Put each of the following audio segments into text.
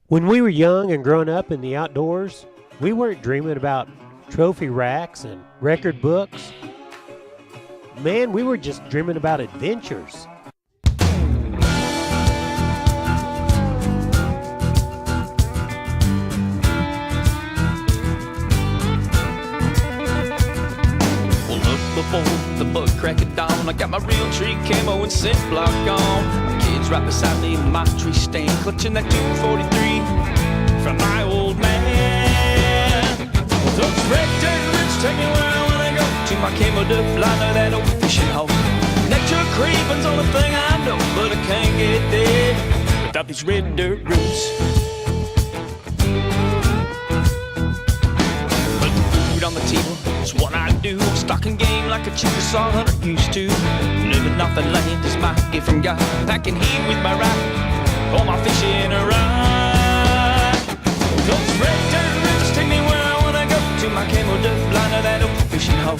When we were young and growing up in the outdoors, we weren't dreaming about trophy racks and record books. Man, we were just dreaming about adventures. Well, up before the bug crack of dawn, I got my real tree camo and scent block on. My kids right beside me in my tree stand, clutching that 243 from my old man. Those red dirt roots take me where I wanna go, to my camo duck liner, that old fishing hole. Nature creeping's only thing I know, but I can't get there without these red dirt roots. Putting food on the table, it's what I do. Stocking game like a Chickasaw hunter used to. Living off the land is my gift from God. Packing heat with my rifle, all my fishing around. Those red dirt roots take me where I wanna go, to my camo duck liner, that old fishing hole.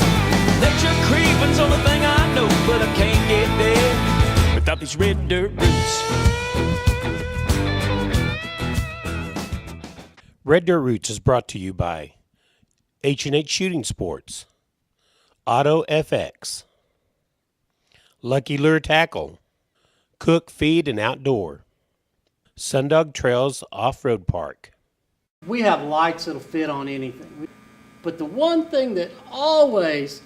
Nature creeping's only thing I know, but I can't get there without these red dirt roots. Red Dirt Roots is brought to you by H&H Shooting Sports, Auto FX, Lucky Lure Tackle, Cook Feed and Outdoor, Sundog Trails Off-Road Park. We have lights that'll fit on anything. But the one thing that always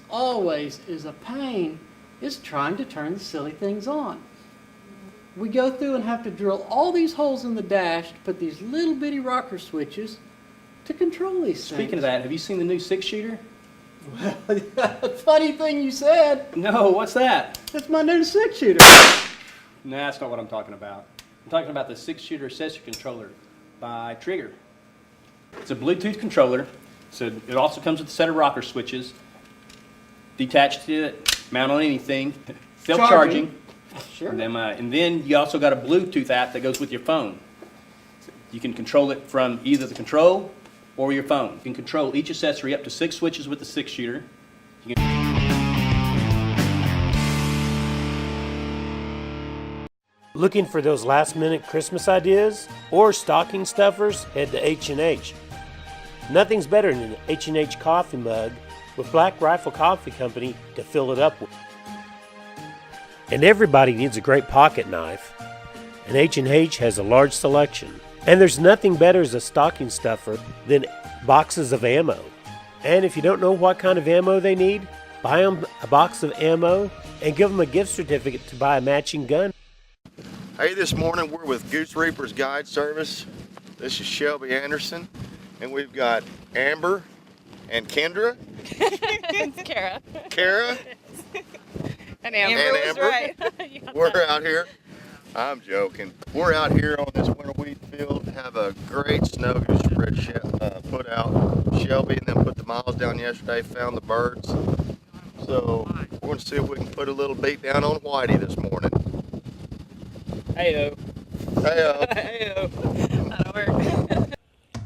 is a pain is trying to turn the silly things on. We go through and have to drill all these holes in the dash to put these little bitty rocker switches to control these things. Speaking of that, have you seen the new 6-shooter? Funny thing you said. No, what's that? That's my new 6-shooter. No, that's not what I'm talking about. I'm talking about the 6-shooter accessory controller by Trigger. It's a Bluetooth controller, so it also comes with a set of rocker switches. Detached to it, mount on anything, self-charging. Sure. And then you also got a Bluetooth app that goes with your phone. You can control it from either the control or your phone. You can control each accessory up to 6 switches with the 6-shooter. Looking for those last-minute Christmas ideas or stocking stuffers? Head to H&H. Nothing's better than an H&H coffee mug with Black Rifle Coffee Company to fill it up with. And everybody needs a great pocket knife, and H&H has a large selection. And there's nothing better as a stocking stuffer than boxes of ammo. And if you don't know what kind of ammo they need, buy them a box of ammo and give them a gift certificate to buy a matching gun. Hey, this morning we're with Goose Reaper's Guide Service. This is Shelby Anderson, and we've got Amber and Kendra. It's Kara. Kara. And Amber was right. Yeah. We're out here. I'm joking. We're out here on this winter wheat field. Have a great snow goose spread put out. Shelby and them put the miles down yesterday, found the birds. So we're going to see if we can put a little beat down on Whitey this morning. Hey-o. Hey-o. Hey-o. That'll work.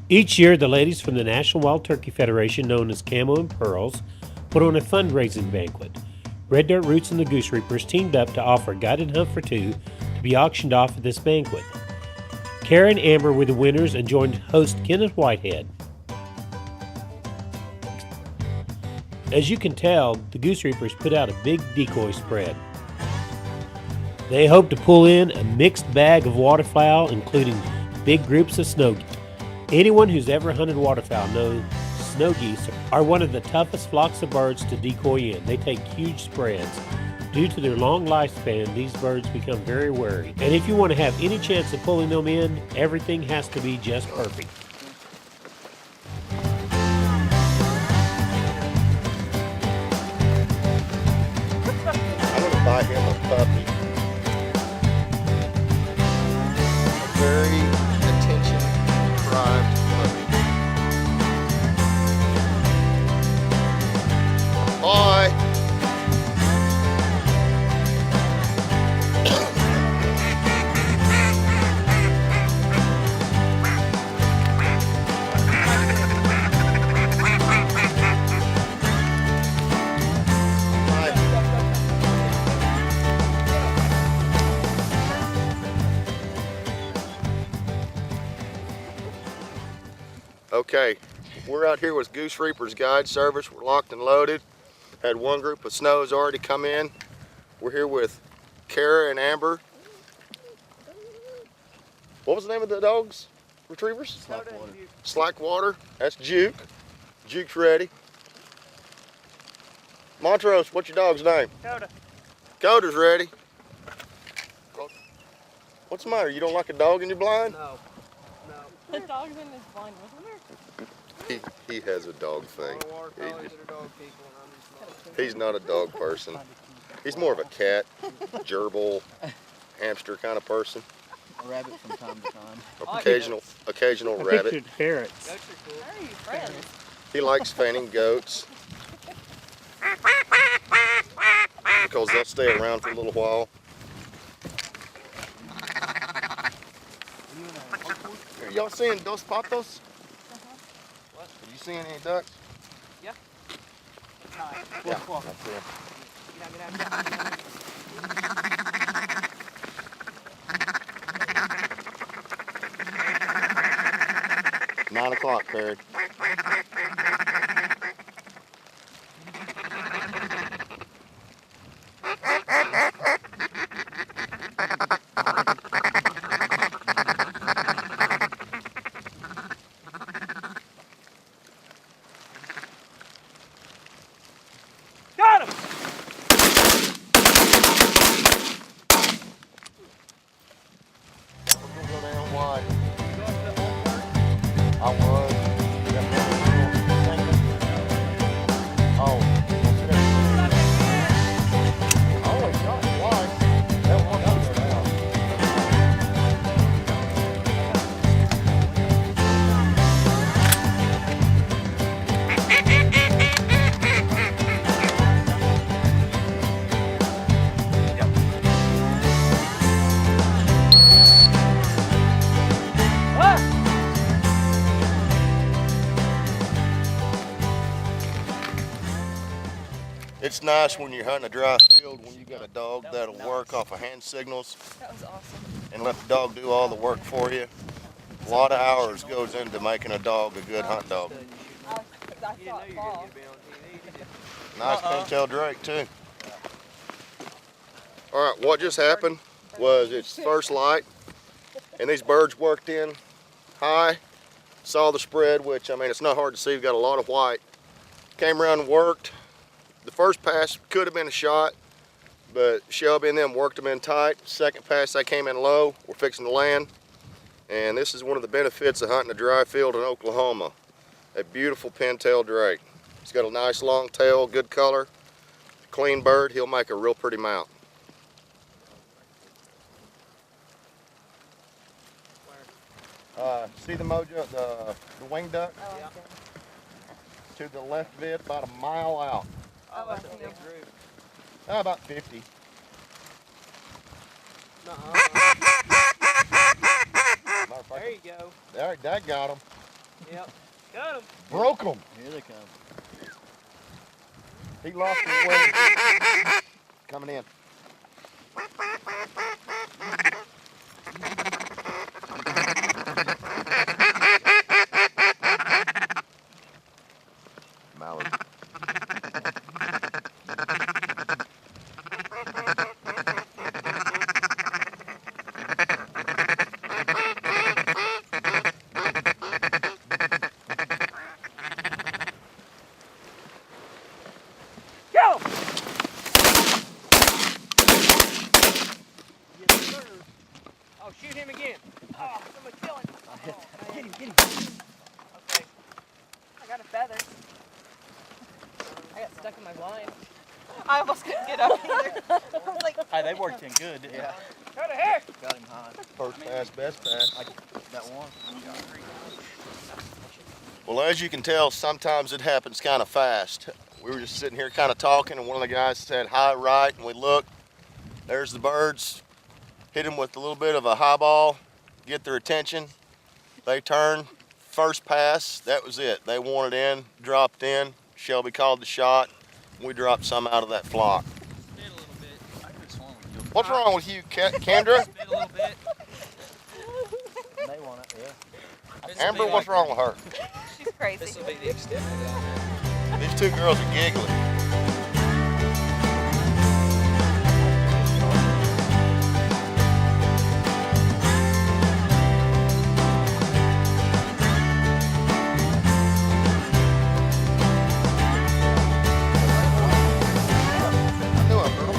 Each year, the ladies from the National Wild Turkey Federation, known as Camo and Pearls, put on a fundraising banquet. Red Dirt Roots and the Goose Reapers teamed up to offer a guided hunt for two to be auctioned off at this banquet. Kara and Amber were the winners and joined host Kenneth Whitehead. As you can tell, the Goose Reapers put out a big decoy spread. They hope to pull in a mixed bag of waterfowl, including big groups of snow geese. Anyone who's ever hunted waterfowl knows snow geese are one of the toughest flocks of birds to decoy in. They take huge spreads. Due to their long lifespan, these birds become very wary. And if you want to have any chance of pulling them in, everything has to be just perfect. I'm going to buy him a puppy. A very attention-deprived puppy. Bye. Okay, we're out here with Goose Reaper's Guide Service. We're locked and loaded. Had one group of snows already come in. We're here with Kara and Amber. What was the name of the dogs? Retrievers? Slackwater. Slackwater. That's Juke. Juke's ready. Montrose, what's your dog's name? Coda. Coda's ready. What's the matter? You don't like a dog and you're blind? No. The dog's in his blind, wasn't there? He has a dog thing. He's not a dog person. He's more of a cat, gerbil, hamster kind of person. A rabbit from time to time. Occasional rabbit. Ferrets. Goats are cool. How are you friends? He likes fanning goats because they'll stay around for a little while. Y'all seeing dos patos? Have you seen any ducks? Yeah. Yeah, that's it. Get out. 9 o'clock, Perry. Got him! We're gonna go down wide. I was. Oh. I always shot twice. That one got there now. It's nice when you're hunting a dry field when you got a dog that'll work off of hand signals That was awesome. and let the dog do all the work for you. A lot of hours goes into making a dog a good hunt dog. I saw it fall. Nice pintail drake too. All right, what just happened was it's first light and these birds worked in high, saw the spread, which I mean, it's not hard to see, we've got a lot of white. Came around and worked. The first pass could have been a shot, but Shelby and them worked them in tight. Second pass, they came in low. We're fixing to land. And this is one of the benefits of hunting a dry field in Oklahoma. A beautiful pintail drake. He's got a nice long tail, good color, clean bird. He'll make a real pretty mount. See the mojo, the wing duck? Oh, yeah. To the left of it, about a mile out. Oh, I see him. About 50. There you go. There, that got him. Yep. Got him. Broke him. Here they come. He lost his way. Coming in. Mallard. Go! Yes, sir. Oh, shoot him again. Oh, someone kill him. Oh, get him. Okay. I got a feather. I got stuck in my blind. I almost couldn't get up either. I was like, Hey, they worked in good. Yeah. go to heck. Got him high. First pass, best pass. Like that one. Well, as you can tell, sometimes it happens kind of fast. We were just sitting here kind of talking, and one of the guys said, high right, and we looked. There's the birds. Hit them with a little bit of a high ball, get their attention. They turned. First pass, that was it. They wanted in, dropped in. Shelby called the shot. We dropped some out of that flock. Spit a little bit. I could have sworn we killed What's wrong with you, Kendra? Spit a little bit. They want it, yeah. Amber, what's wrong with her? She's crazy. This will be the extent of it. These two girls are giggling. I knew it, girl.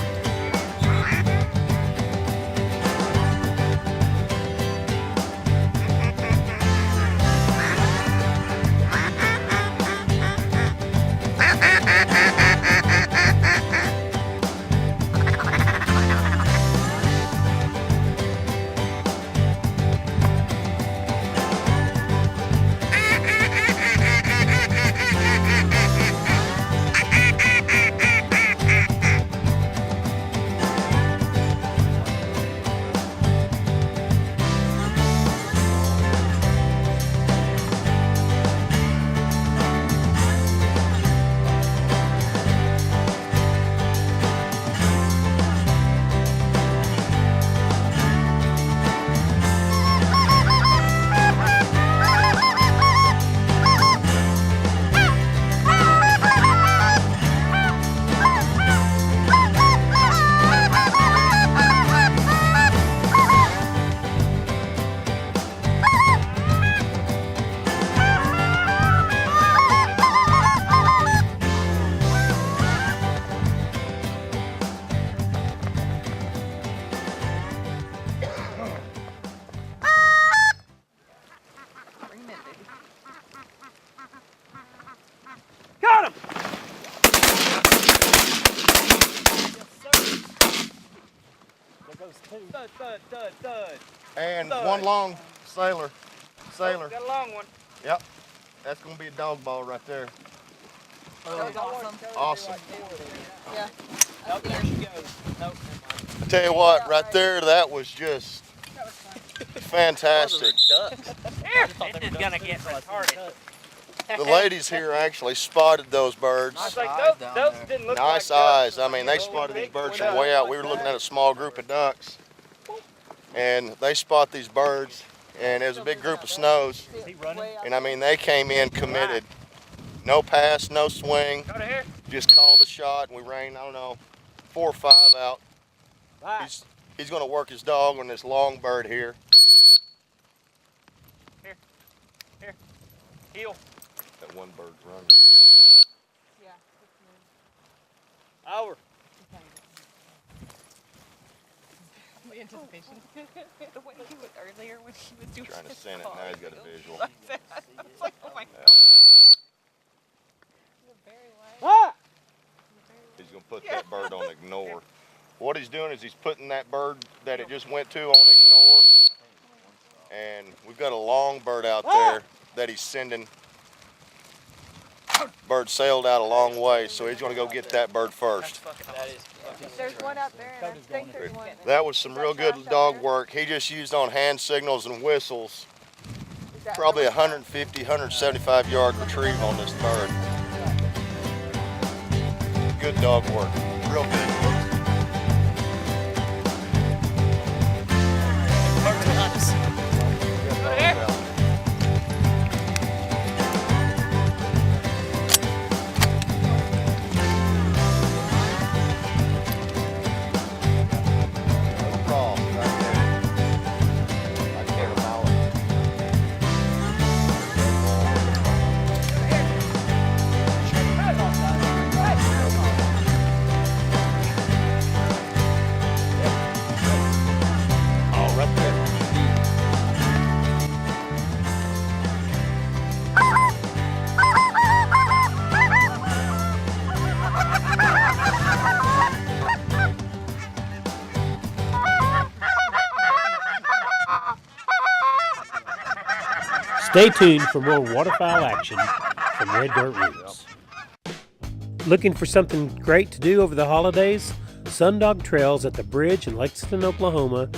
Got him! There goes two. Thud, thud, thud, thud. And one long sailor. Sailor. Got a long one. Yep. That's gonna be a dog ball right there. That was awesome. Awesome. Yeah. Nope, there she goes. Nope, never mind. I tell you what, right there, that was just fantastic. This is gonna get retarded. The ladies here actually spotted those birds. I was like, those didn't look Nice like eyes. I mean, they spotted these birds from way out. We were looking at a small group of ducks, and they spot these birds, and it was a big group of snows. And I mean, they came in committed. No pass, no swing. Go to here. Just called a shot, and we rained, I don't know, 4 or 5 out. He's going to work his dog on this long bird here. Here. Heel. That one bird's running. Yeah. Over. The anticipation. The way he was earlier when he was doing Trying to his send it, car. now he's got a visual. It's like, oh my god. Very light. Ah! He's going to put that bird on ignore. What he's doing is he's putting that bird that it just went to on ignore. And we've got a long bird out there that he's sending. Bird sailed out a long way, so he's going to go get that bird first. There's one out there, and I think there's one. That was some real good dog work. He just used on hand signals and whistles. Is that Probably 150, 175 yard retrieve on this bird. Good dog work. Real good. Stay tuned for more waterfowl action from Red Dirt Roots. Looking for something great to do over the holidays? Sundog Trails at the Bridge in Lexington, Oklahoma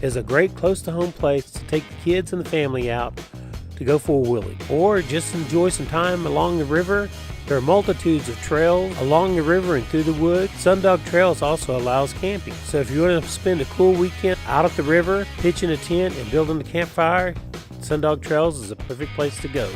is a great close-to-home place to take the kids and the family out to go four-wheeling or just enjoy some time along the river. There are multitudes of trails along the river and through the woods. Sundog Trails also allows camping. So if you want to spend a cool weekend out at the river, pitching a tent and building a campfire, Sundog Trails is a perfect place to go.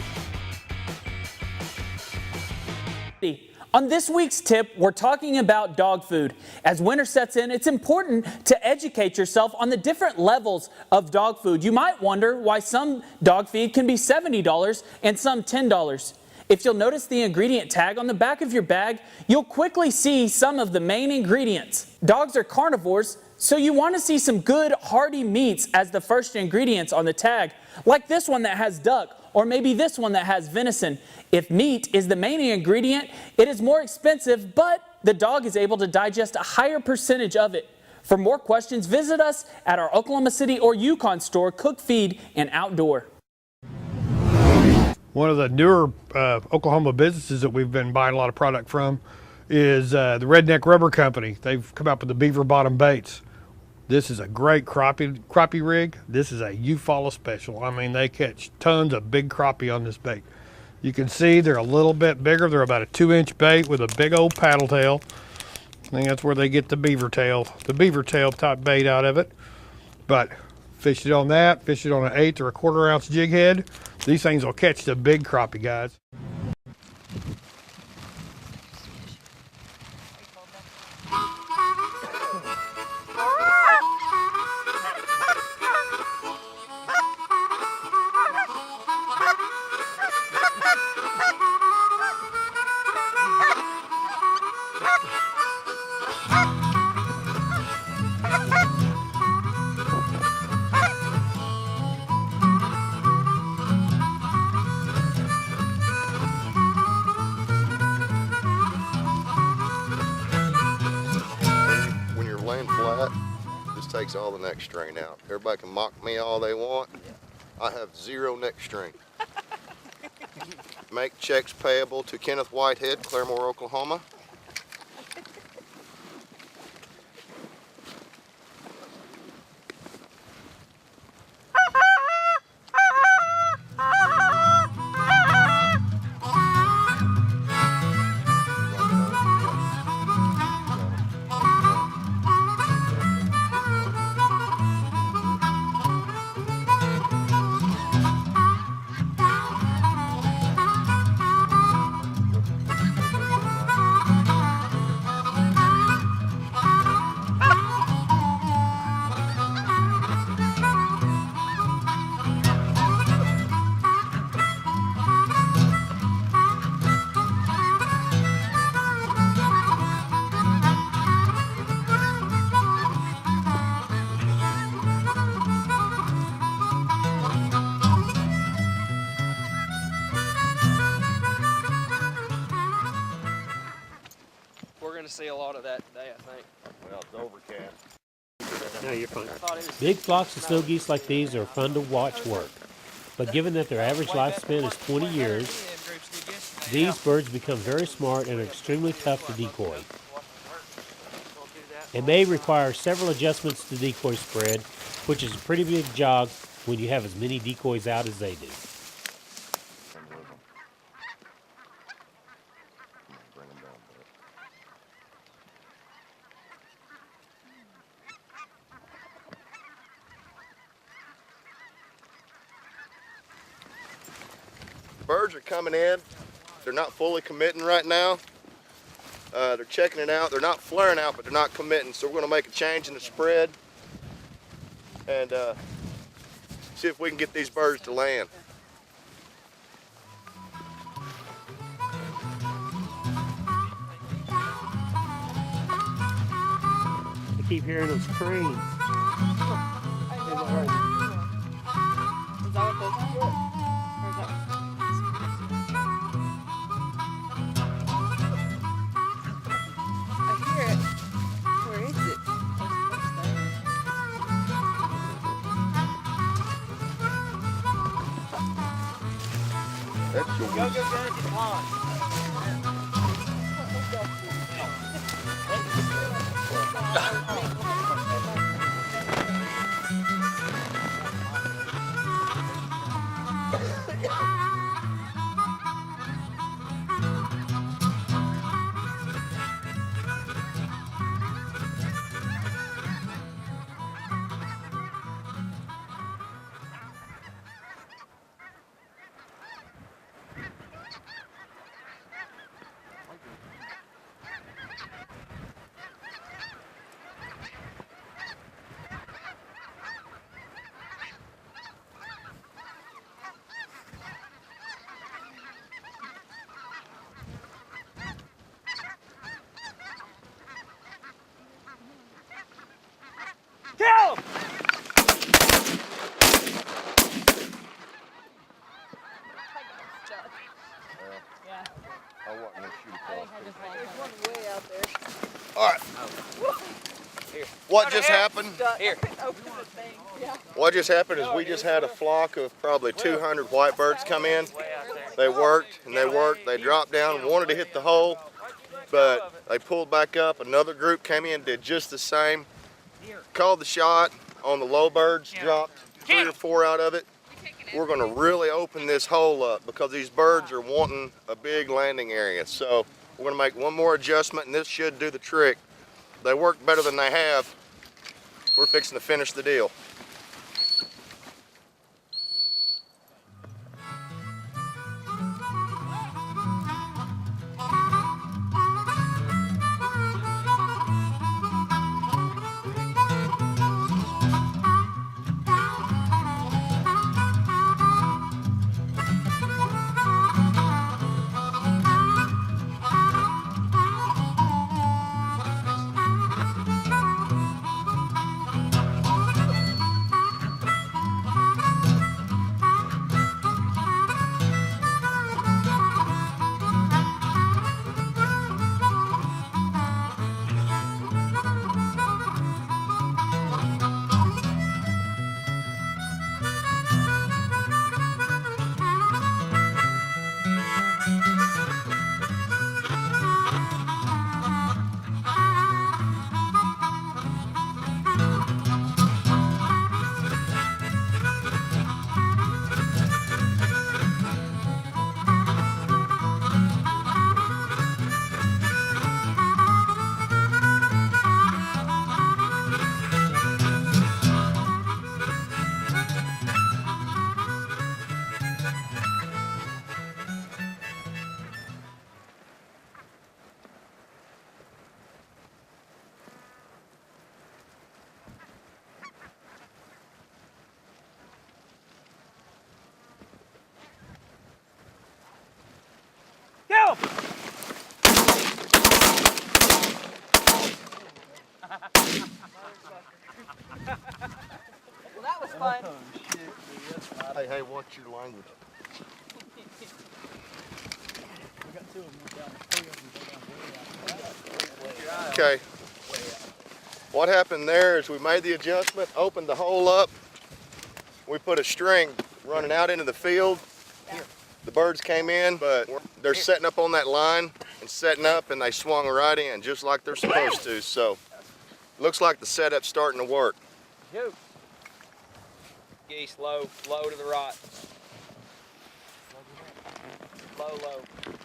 On this week's tip, we're talking about dog food. As winter sets in, it's important to educate yourself on the different levels of dog food. You might wonder why some dog feed can be $70 and some $10. If you'll notice the ingredient tag on the back of your bag, you'll quickly see some of the main ingredients. Dogs are carnivores, so you want to see some good hearty meats as the first ingredients on the tag, like this one that has duck, or maybe this one that has venison. If meat is the main ingredient, it is more expensive, but the dog is able to digest a higher percentage of it. For more questions, visit us at our Oklahoma City or Yukon store, Cook Feed and Outdoor. One of the newer Oklahoma businesses that we've been buying a lot of product from is the Redneck Rubber Company. They've come up with the beaver bottom baits. This is a great crappie rig. This is a Eufaula special. I mean, they catch tons of big crappie on this bait. You can see they're a little bit bigger. They're about a 2-inch bait with a big old paddle tail. I think that's where they get the beaver tail type bait out of it. But fish it on that, fish it on an 1/8 or a 1/4 ounce jig head. These things will catch the big crappie, guys. When you're laying flat, this takes all the neck strain out. Everybody can mock me all they want. I have 0 neck strain. Make checks payable to Kenneth Whitehead, Claremore, Oklahoma. We're going to see a lot of that today, I think. Well, it's overcast. No, you're fine. Big flocks of snow geese like these are fun to watch work. But given that their average lifespan is 20 years, these birds become very smart and are extremely tough to decoy. It may require several adjustments to the decoy spread, which is a pretty big job when you have as many decoys out as they do. Birds are coming in. They're not fully committing right now. They're checking it out. They're not flaring out, but they're not committing. So we're going to make a change in the spread and see if we can get these birds to land. I keep hearing those cranes. That's your Go, get the line. All right. What just happened? Here. Open the thing. Yeah. What just happened is we just had a flock of probably 200 whitebirds come in. They worked and they worked. They dropped down, wanted to hit the hole, but they pulled back up. Another group came in, did just the same. Called the shot on the low birds, dropped 3 or 4 out of it. We're going to really open this hole up because these birds are wanting a big landing area. So we're going to make one more adjustment and this should do the trick. They work better than they have. We're fixing to finish the deal. Go! Well, that was fun. Hey, what's your language? Okay. What happened there is we made the adjustment, opened the hole up. We put a string running out into the field. The birds came in, but they're setting up on that line and setting up, and they swung right in just like they're supposed to. So looks like the setup's starting to work. Goose. Geese, low to the right. Low.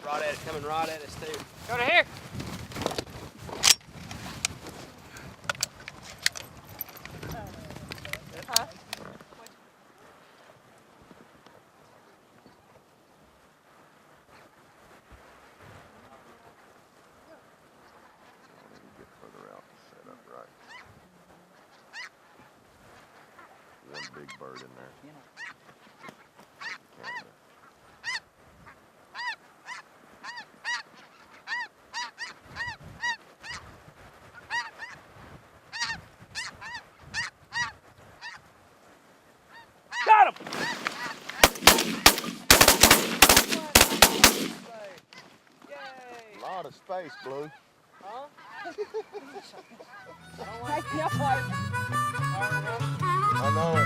Right at it, coming right at us too. Go to here. Huh? Get further out and set up right. One big bird in there. Canada. Got him! Yay! A lot of space, Blue. Huh? I know it.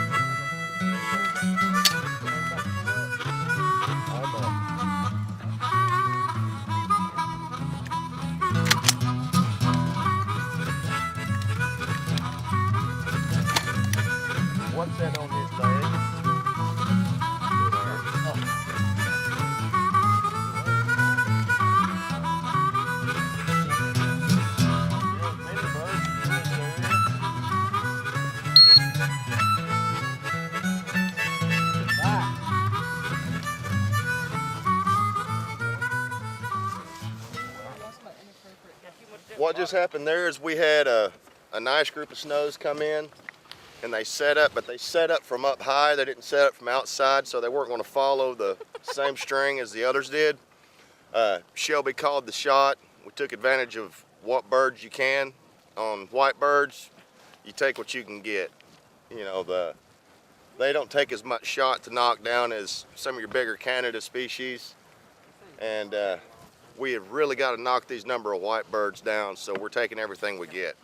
I know. What's that on his bag? What just happened there is we had a nice group of snows come in and they set up, but they set up from up high. They didn't set up from outside, so they weren't going to follow the same string as the others did. Shelby called the shot. We took advantage of what birds you can. On white birds, you take what you can get. You know, they don't take as much shot to knock down as some of your bigger Canada species. And we have really got to knock these number of white birds down, so we're taking everything we get.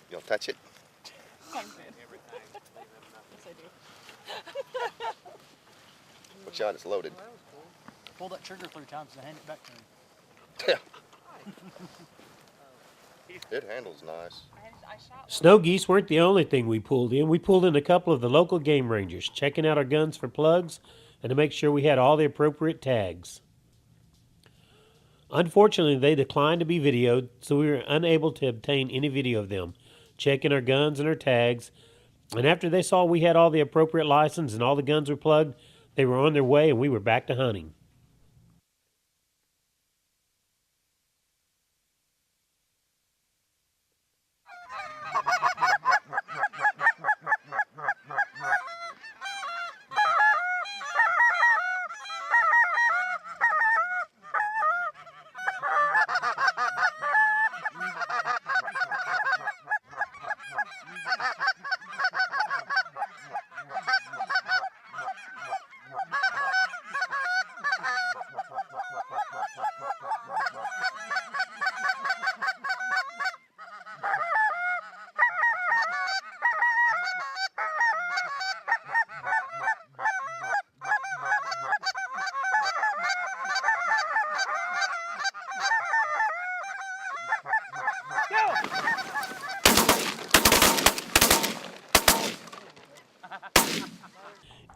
You don't touch it? Yes, I do. What shot? It's loaded. Pull that trigger 3 times and hand it back to me. It handles nice. I shot Snow geese weren't the only thing we pulled in. We pulled in a couple of the local game rangers, checking out our guns for plugs and to make sure we had all the appropriate tags. Unfortunately, they declined to be videoed, so we were unable to obtain any video of them checking our guns and our tags. And after they saw we had all the appropriate license and all the guns were plugged, they were on their way and we were back to hunting.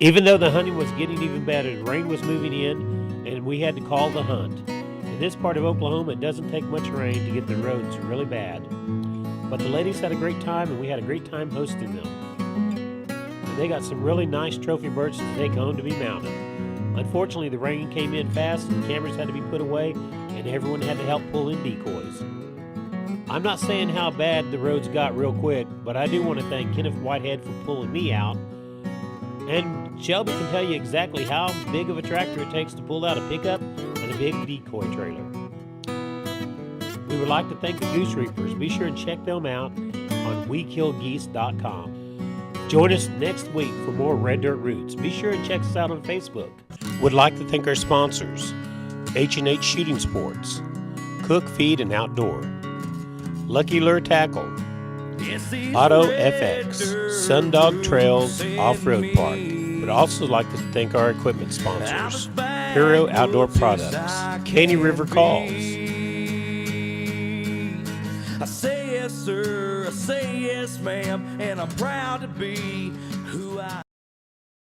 Even though the hunting was getting even better, the rain was moving in and we had to call the hunt. In this part of Oklahoma, it doesn't take much rain to get the roads really bad. But the ladies had a great time and we had a great time hosting them. And they got some really nice trophy birds to take home to be mounted. Unfortunately, the rain came in fast and cameras had to be put away and everyone had to help pull in decoys. I'm not saying how bad the roads got real quick, but I do want to thank Kenneth Whitehead for pulling me out. And Shelby can tell you exactly how big of a tractor it takes to pull out a pickup and a big decoy trailer. We would like to thank the Goose Reapers. Be sure and check them out on WeKillGeese.com. Join us next week for more Red Dirt Roots. Be sure and check us out on Facebook. Would like to thank our sponsors, H&H Shooting Sports, Cook Feed and Outdoor, Lucky Lure Tackle, Auto FX, Sundog Trails Off-Road Park. Would also like to thank our equipment sponsors, Hero Outdoor Products, Caney River Calls. I say yes, sir, I say yes, ma'am, and I'm proud to be who I